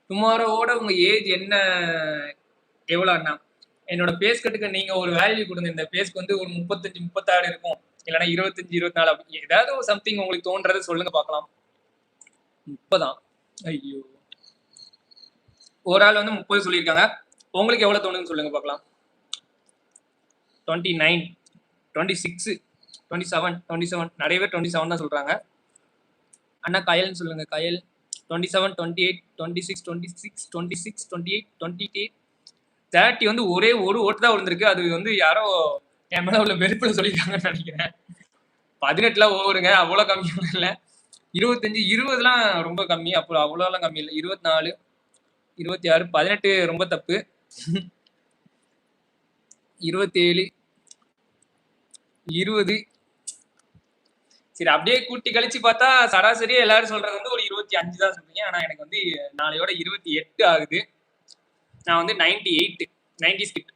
டுமாரோவோட உங்க ஏஜ் என்ன எவ்வளோ அண்ணா? என்னோட பேஸ் கட்டுக்கு நீங்க ஒரு வேல்யூ குடுங்க. இந்த பேஸ்க்கு வந்து ஒரு 35, 36 இருக்கும். இல்லன்னா 25, 24 அப்படி ஏதாவது ஒரு சம்திங் உங்களுக்கு தோன்றத சொல்லுங்க பார்க்கலாம். 30 ஐயோ! ஒரு ஆள் வந்து 30 சொல்லியிருக்காங்க. உங்களுக்கு எவ்வளோ தோணுதுன்னு சொல்லுங்க பார்க்கலாம். 29, 26, 27, 27 நிறைய பேர் 27 தான் சொல்றாங்க. அண்ணா கயல்னு சொல்லுங்க. கயல் 27, 28, 26, 26, 26, 28, 28, 30 வந்து ஒரே ஒரு ஓட்டு தான் விழுந்திருக்கு. அது வந்து யாரோ என் மேல உள்ள வெறுப்புல சொல்லியிருக்காங்கன்னு நினைக்கிறேன். 18லாம் ஓவருங்க. அவ்வளோ கம்மியும் இல்ல. 25, 20லாம் ரொம்ப கம்மி. அப்புறம் அவ்வளோலாம் கம்மி இல்ல. 24, 26, 18 ரொம்ப தப்பு. 27, 20 சரி அப்படியே கூட்டி கழிச்சு பார்த்தா சராசரியா எல்லாரும் சொல்றது வந்து ஒரு 25 தான் சொல்றீங்க. ஆனா எனக்கு வந்து நாளையோட 28 ஆகுது. நான் வந்து 98 90 ஸ்கிட்